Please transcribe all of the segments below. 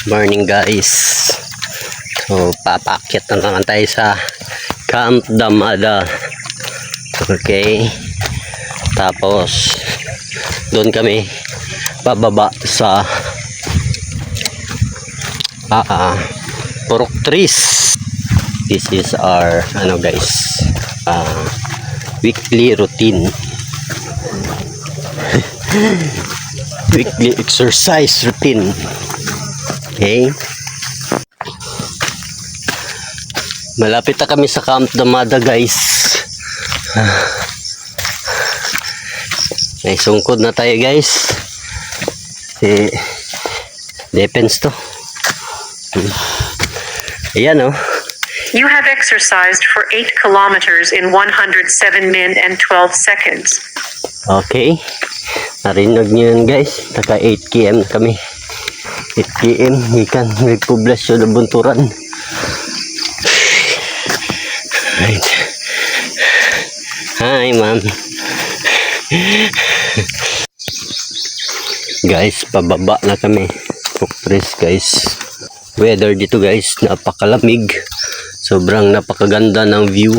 Morning guys. So papakyat na naman tayo sa Camp Damada. Okay. Tapos doon kami bababa sa Purok Trees. This is our guys, weekly routine. Weekly exercise routine. Okay. Malapit na kami sa Camp Damada guys. May sungkod na tayo guys. Depends to. Ayan oh. You have exercised for 8 kilometers in 107 min and 12 seconds. Okay. Narinig nyo yun guys. Taka 8 km na kami. 8 km. Ikan. May poblasyon na bunturan. Right. Hi ma'am. Guys, pababa na kami. Puktres guys. Weather dito guys, napakalamig. Sobrang napakaganda ng view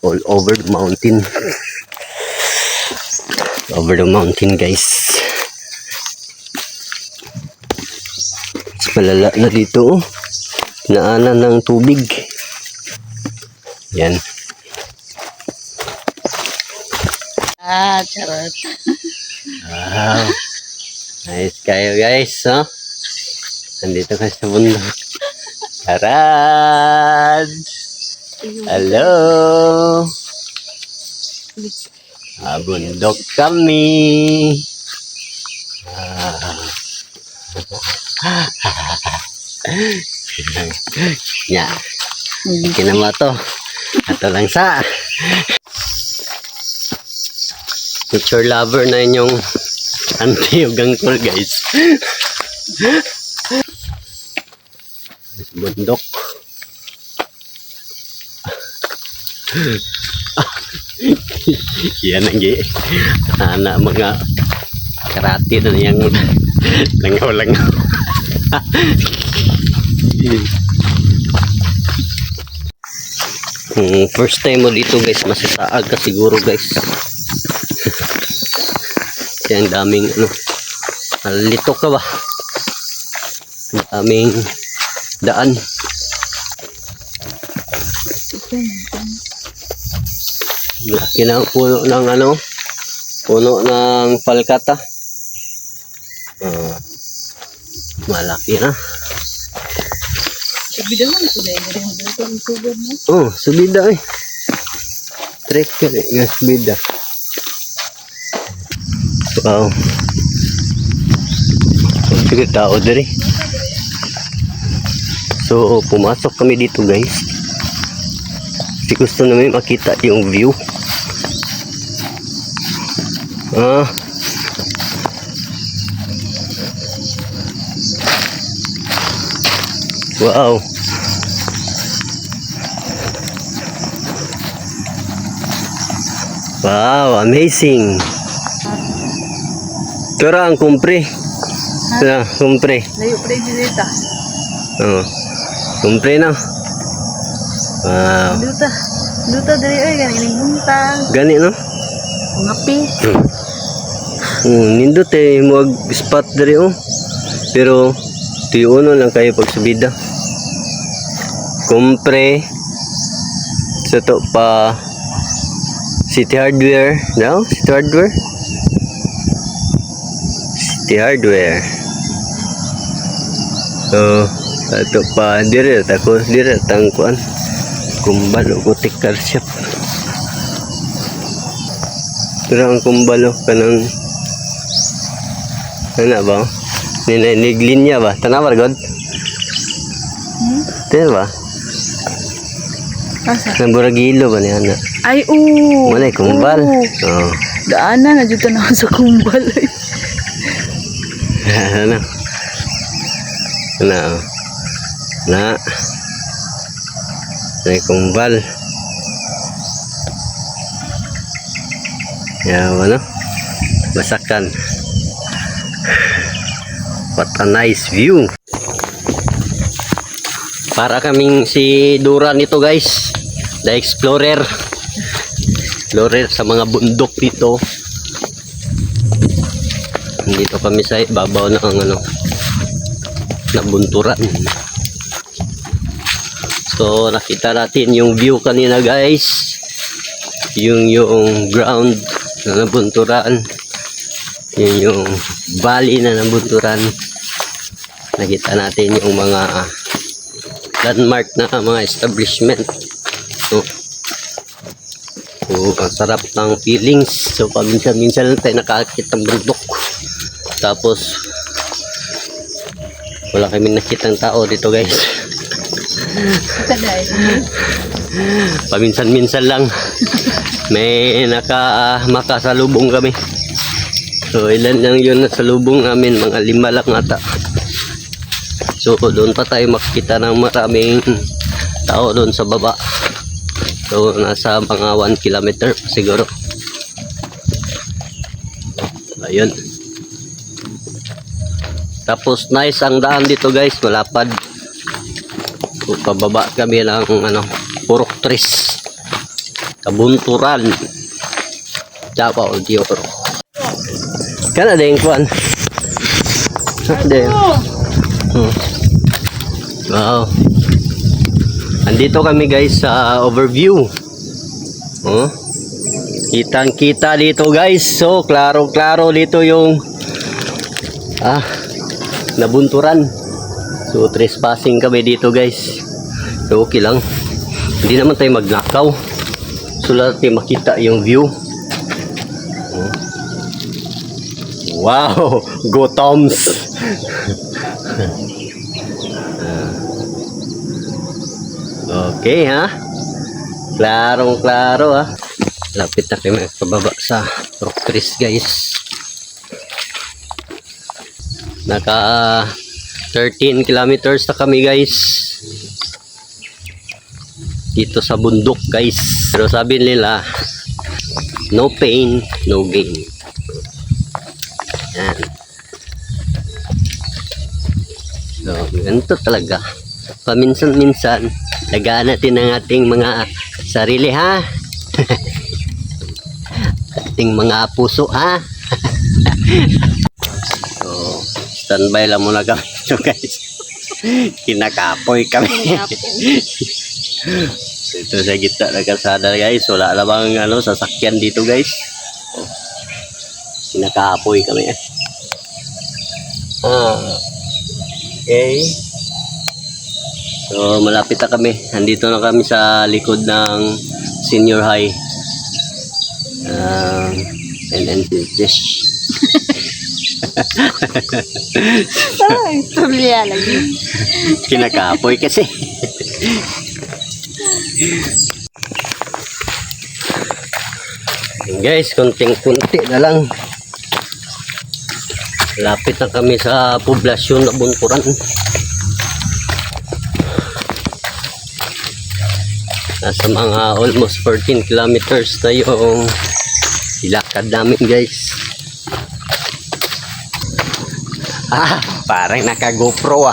all over the mountain. Over the mountain guys. Mas malala na dito. Naanan ng tubig. Yan. Charot. Wow. Nice kayo guys, no? Nandito ka sa bundok. Arad! Hello! Bundok kami. Ya. Kinama to. Ito lang sa nature lover na inyong anti-ugang tour guys. Bundok. Yan ang anak mga karate na yang langaw-langaw. First time mo dito guys, masasaag ka siguro guys. Kasi ang daming nalito ka ba? Ang daming daan. Laki na puno ng puno ng palkata. Malaki na. Subida man ito dahil ang sugod mo. Oh, subida eh. Trekker nga subida. Wow. Sige tao diri. So, pumasok kami dito guys. Kasi gusto namin makita yung view. Wow. Wow, amazing. Pero ang kumpre. Na, kumpre. Layo pa rin dito. Oh. Kumpre na. Wow. Duta dari ay ganing buntang. Gani no? Ngapi. Nindot mo spot dari oh. Pero tuyo lang kayo pag subida. Kumpre. Sa to pa City Hardware. No? City Hardware? City Hardware. So, ito pa dire tako dire tangkuan. Kumbalo ko tikar shop. Pero ang kumbalo kanang ba? Niglinya ba? Tanawar god? Ba? Asa? Namburagilo ba niya na? Ay Malay kumbal. Oh. Daanan na dito na sa kumbal. Na. May kumbal. Yan Basakan. What a nice view. Para kaming si Dura nito guys. The Explorer. Explorer sa mga bundok dito. Dito kami sa ibabaw ng nabunturan. So nakita natin yung view kanina guys. Yung ground na nabunturan. Yung valley na nabunturan. Nakita natin yung mga landmark na mga establishment. So ang sarap ng feelings. So paminsan-minsan lang tayo nakakit ng bundok. Tapos wala kami nakitang tao dito guys. Paminsan-minsan lang may makasalubong kami. So ilan lang yun na salubong namin, mga 5 lang ata. So doon pa tayo makikita ng maraming tao doon sa baba. So nasa mga 1 kilometer siguro. Ayun. Tapos nice ang daan dito guys, malapad. So, pababa kami ng purok tres. Kabunturan. Davao de Oro. Kana ding kuan. Wow. Andito kami guys sa overview. Oh. Kitang-kita dito guys. So klaro-klaro dito yung nabunturan. So trespassing kami dito guys. So okay lang. Hindi naman tayo magnakaw. So lahat tayo makita yung view. Wow, go Toms. Okay ha. Klarong-klaro ha. Lapit na kayo magpababa sa rock trees guys. Naka 13 kilometers na kami guys. Dito sa bundok guys. Pero sabi nila, no pain, no gain. Yan. So, ganito talaga. Paminsan-minsan, lagaan natin ang ating mga sarili ha. Ating mga puso ha. So, standby lang muna kami ito guys. Kinakapoy kami. Ito sa gitna ng kalsada guys. Wala namang sasakyan dito guys. Oh. Kinakapoy kami. Okay. So malapit na kami. Andito na kami sa likod ng senior high. And this. Ay, tuloy lagi. Kinakapoy kasi. Guys, konting-kunti na lang. Lapit na kami sa poblasyon na Bunturan. Nasa mga almost 14 kilometers na yung ilakad namin guys. Parang naka GoPro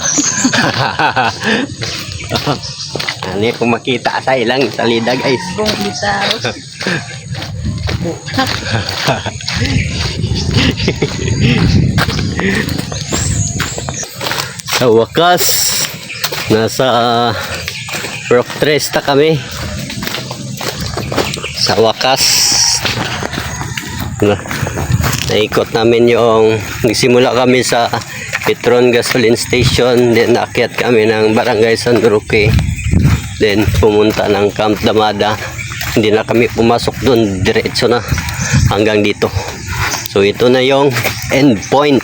Ano kung makita sa ilang salida guys. Bong bitaw. Sa wakas nasa rock tres na kami. Sa wakas naikot namin yung nagsimula kami sa Petron gasoline station, then naakyat kami ng barangay San Roque, then pumunta ng Camp Damada. Hindi na kami pumasok doon, diretso na hanggang dito. So ito na yung end point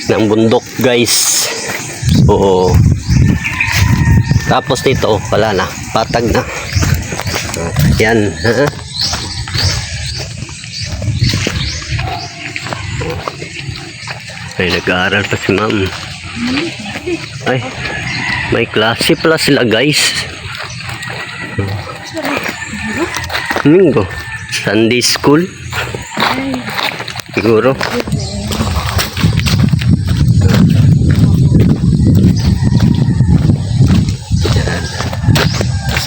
ng bundok guys. So tapos nito wala na, patag na. Yan ay nag-aaral pa si ma'am. Ay may klase pala sila guys. Minggo Sunday school siguro.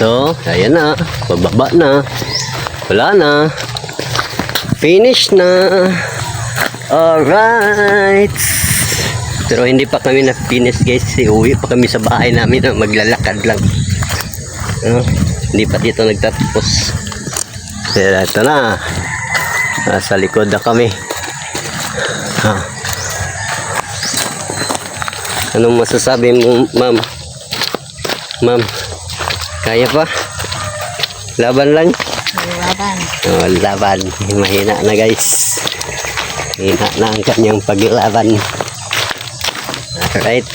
So, ayan na. Bababa na. Wala na. Finish na. Alright. Pero hindi pa kami na-finish guys. Uwi pa kami sa bahay namin. Maglalakad lang. Hindi pa dito nagtatapos. Pero ito na. Nasa likod na kami. Anong masasabi mo, ma'am? Ma'am, kaya pa? Laban lang? Laban. Oh, laban. Mahina na guys. Mahina na ang kanyang paglaban. Alright.